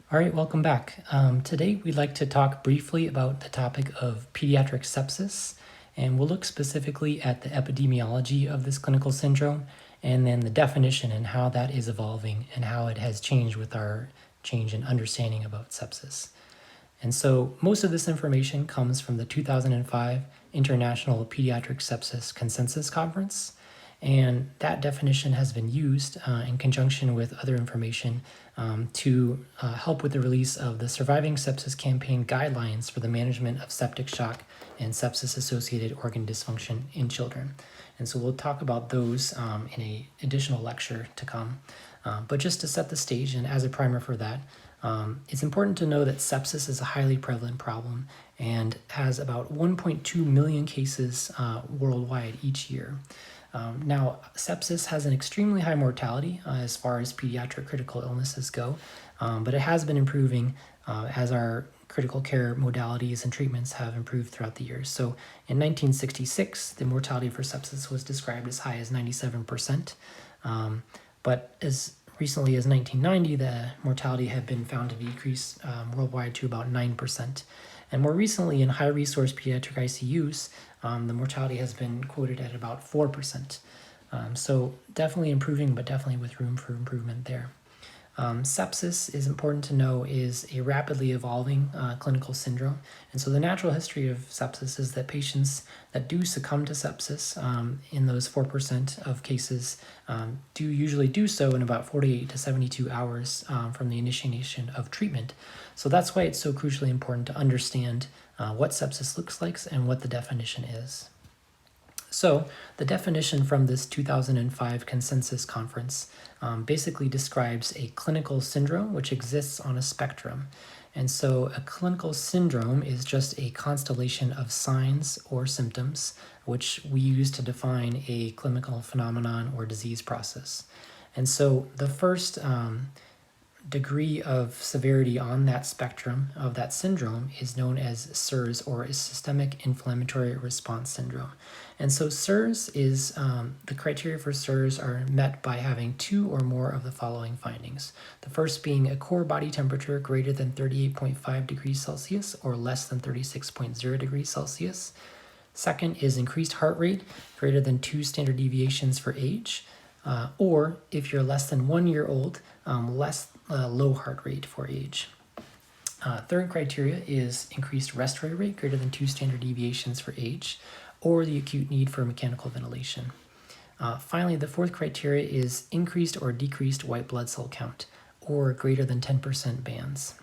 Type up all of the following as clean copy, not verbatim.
All right, welcome back. Today we'd like to talk briefly about the topic of pediatric sepsis, and we'll look specifically at the epidemiology of this clinical syndrome and then the definition and how that is evolving and how it has changed with our change in understanding about sepsis. And so most of this information comes from the 2005 International Pediatric Sepsis Consensus Conference, and that definition has been used in conjunction with other information to help with the release of the Surviving Sepsis Campaign guidelines for the management of septic shock and sepsis-associated organ dysfunction in children. And so we'll talk about those in an additional lecture to come. But just to set the stage and as a primer for that, it's important to know that sepsis is a highly prevalent problem and has about 1.2 million cases worldwide each year. Now, sepsis has an extremely high mortality as far as pediatric critical illnesses go, but it has been improving as our critical care modalities and treatments have improved throughout the years. So in 1966, the mortality for sepsis was described as high as 97%, but as recently as 1990, the mortality had been found to decrease worldwide to about 9%. And more recently, in high-resource pediatric ICUs, the mortality has been quoted at about 4%. So definitely improving, but definitely with room for improvement there. Sepsis, is important to know, is a rapidly evolving clinical syndrome. And so the natural history of sepsis is that patients that do succumb to sepsis in those 4% of cases do usually do so in about 48 to 72 hours from the initiation of treatment. So that's why it's so crucially important to understand what sepsis looks like and what the definition is. So the definition from this 2005 consensus conference basically describes a clinical syndrome which exists on a spectrum. And so a clinical syndrome is just a constellation of signs or symptoms which we use to define a clinical phenomenon or disease process. And so the first degree of severity on that spectrum of that syndrome is known as SIRS, or a systemic inflammatory response syndrome. And so SIRS is, the criteria for SIRS are met by having two or more of the following findings. The first being a core body temperature greater than 38.5 degrees Celsius or less than 36.0 degrees Celsius. Second is increased heart rate greater than 2 standard deviations for age. Or if you're less than 1 year old, low heart rate for age. Third criteria is increased respiratory rate greater than 2 standard deviations for age, or the acute need for mechanical ventilation. Finally, the fourth criteria is increased or decreased white blood cell count, or greater than 10% bands.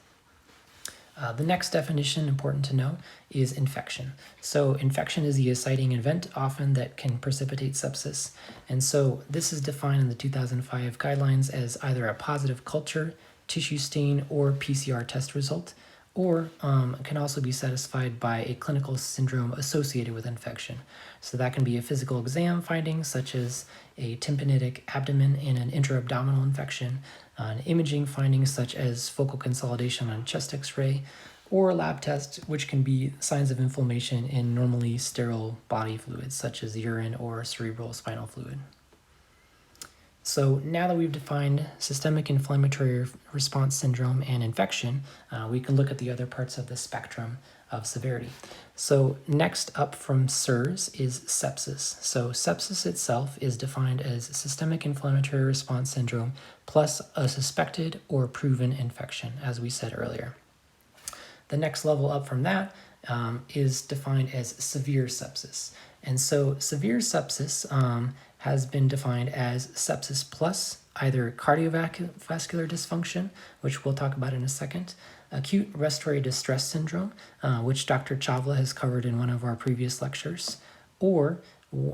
The next definition, important to know, is infection. So infection is the exciting event often that can precipitate sepsis. And so this is defined in the 2005 guidelines as either a positive culture, tissue stain, or PCR test result, or can also be satisfied by a clinical syndrome associated with infection. So that can be a physical exam finding such as a tympanitic abdomen and an intra-abdominal infection, an imaging findings such as focal consolidation on chest x-ray, or a lab test which can be signs of inflammation in normally sterile body fluids such as urine or cerebral spinal fluid. So now that we've defined systemic inflammatory response syndrome and infection, we can look at the other parts of the spectrum of severity. So next up from SIRS is sepsis. So sepsis itself is defined as systemic inflammatory response syndrome plus a suspected or proven infection, as we said earlier. The next level up from that is defined as severe sepsis. And so severe sepsis has been defined as sepsis plus either cardiovascular dysfunction, which we'll talk about in a second, acute respiratory distress syndrome, which Dr. Chavla has covered in one of our previous lectures, or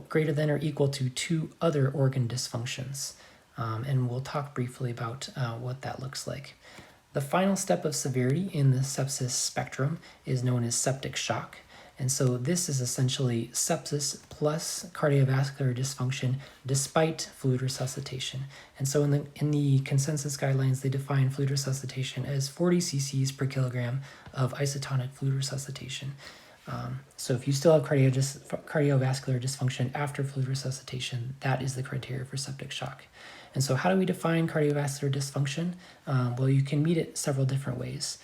greater than or equal to 2 other organ dysfunctions. And we'll talk briefly about what that looks like. The final step of severity in the sepsis spectrum is known as septic shock. And so this is essentially sepsis plus cardiovascular dysfunction despite fluid resuscitation. And so in the consensus guidelines, they define fluid resuscitation as 40 cc's per kilogram of isotonic fluid resuscitation. So if you still have cardiovascular dysfunction after fluid resuscitation, that is the criteria for septic shock. And so how do we define cardiovascular dysfunction? Well, you can meet it several different ways.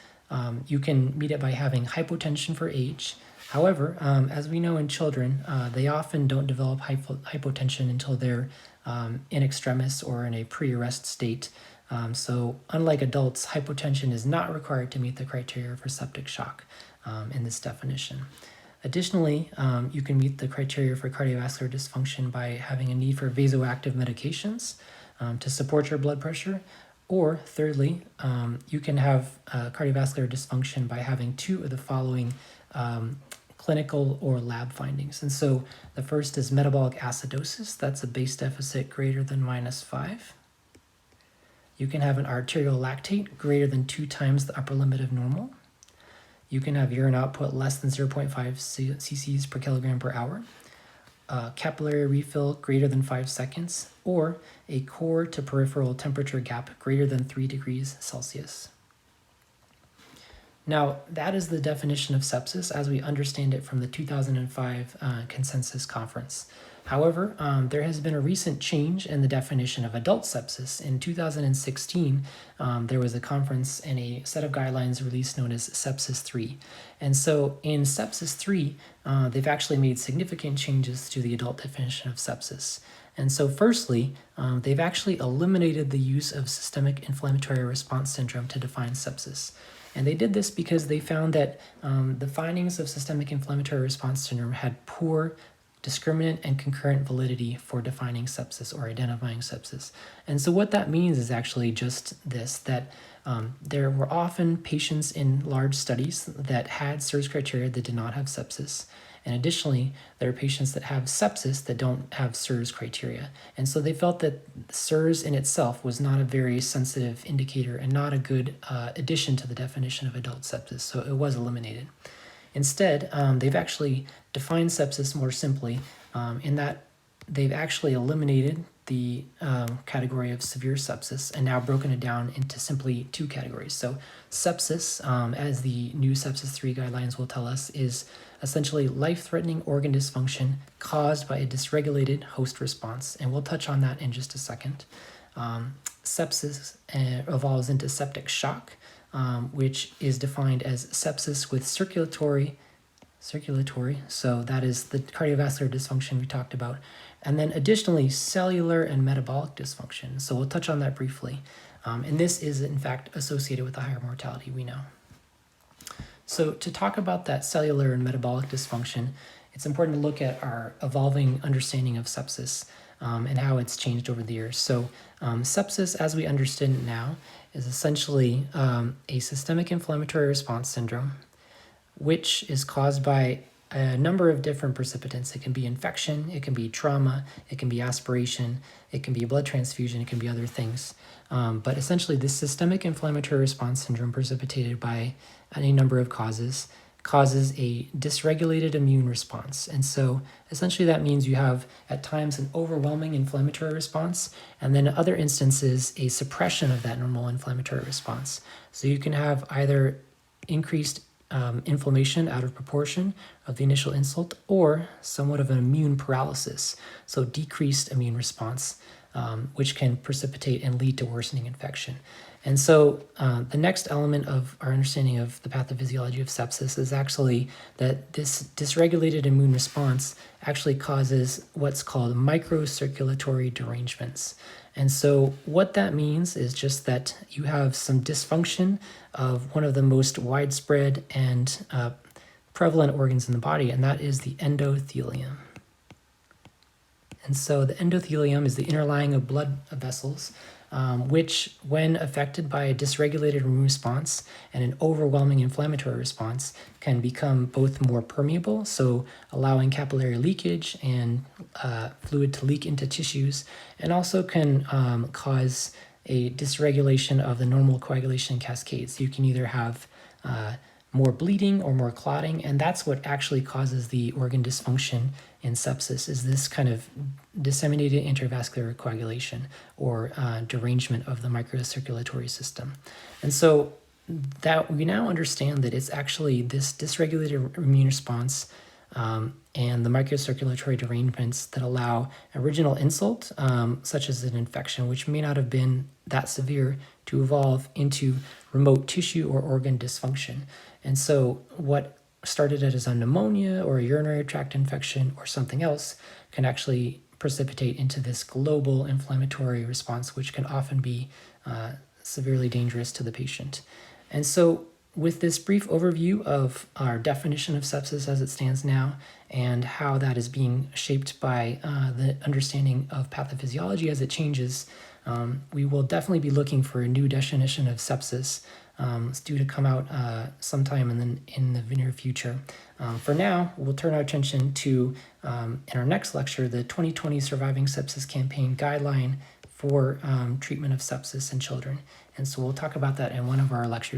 You can meet it by having hypotension for age. However, as we know in children, they often don't develop hypotension until they're in extremis or in a pre-arrest state. So unlike adults, hypotension is not required to meet the criteria for septic shock in this definition. Additionally, you can meet the criteria for cardiovascular dysfunction by having a need for vasoactive medications to support your blood pressure. Or thirdly, you can have cardiovascular dysfunction by having two of the following clinical or lab findings. And so the first is metabolic acidosis. That's a base deficit greater than -5. You can have an arterial lactate greater than 2 times the upper limit of normal. You can have urine output less than 0.5 cc's per kilogram per hour. Capillary refill greater than 5 seconds, or a core to peripheral temperature gap greater than 3 degrees Celsius. Now, that is the definition of sepsis as we understand it from the 2005 consensus conference. However, there has been a recent change in the definition of adult sepsis. In 2016, there was a conference and a set of guidelines released known as Sepsis 3. And so in Sepsis 3, they've actually made significant changes to the adult definition of sepsis. And so firstly, they've actually eliminated the use of systemic inflammatory response syndrome to define sepsis. And they did this because they found that the findings of systemic inflammatory response syndrome had poor discriminant and concurrent validity for defining sepsis or identifying sepsis. And so what that means is actually just this, that there were often patients in large studies that had SIRS criteria that did not have sepsis. And additionally, there are patients that have sepsis that don't have SIRS criteria. And so they felt that SIRS in itself was not a very sensitive indicator and not a good addition to the definition of adult sepsis, so it was eliminated. Instead, they've actually defined sepsis more simply in that they've actually eliminated the category of severe sepsis and now broken it down into simply 2 categories. So sepsis, as the new Sepsis 3 guidelines will tell us, is essentially life-threatening organ dysfunction caused by a dysregulated host response. And we'll touch on that in just a second. Sepsis evolves into septic shock, which is defined as sepsis with circulatory, so that is the cardiovascular dysfunction we talked about. And then additionally, cellular and metabolic dysfunction. So we'll touch on that briefly. And this is in fact associated with a higher mortality, we know. So to talk about that cellular and metabolic dysfunction, it's important to look at our evolving understanding of sepsis and how it's changed over the years. So sepsis, as we understand it now, is essentially a systemic inflammatory response syndrome, which is caused by a number of different precipitants. It can be infection, it can be trauma, it can be aspiration, it can be blood transfusion, it can be other things. But essentially, this systemic inflammatory response syndrome precipitated by any number of causes a dysregulated immune response. And so essentially that means you have at times an overwhelming inflammatory response, and then in other instances a suppression of that normal inflammatory response. So you can have either increased inflammation out of proportion of the initial insult, or somewhat of an immune paralysis, so decreased immune response, which can precipitate and lead to worsening infection. And so the next element of our understanding of the pathophysiology of sepsis is actually that this dysregulated immune response actually causes what's called microcirculatory derangements. And so what that means is just that you have some dysfunction of one of the most widespread and prevalent organs in the body, and that is the endothelium. And so the endothelium is the inner lining of blood vessels, which, when affected by a dysregulated immune response and an overwhelming inflammatory response, can become both more permeable, so allowing capillary leakage and fluid to leak into tissues, and also can cause a dysregulation of the normal coagulation cascades. You can either have more bleeding or more clotting, and that's what actually causes the organ dysfunction in sepsis, is this kind of disseminated intravascular coagulation or derangement of the microcirculatory system. And so that we now understand that it's actually this dysregulated immune response and the microcirculatory derangements that allow original insult, such as an infection, which may not have been that severe, to evolve into remote tissue or organ dysfunction. And so what started as a pneumonia or a urinary tract infection or something else can actually precipitate into this global inflammatory response, which can often be severely dangerous to the patient. And so with this brief overview of our definition of sepsis as it stands now and how that is being shaped by the understanding of pathophysiology as it changes, we will definitely be looking for a new definition of sepsis. It's due to come out sometime in the near future. For now, we'll turn our attention to, in our next lecture, the 2020 Surviving Sepsis Campaign Guideline for treatment of sepsis in children. And so we'll talk about that in one of our lectures.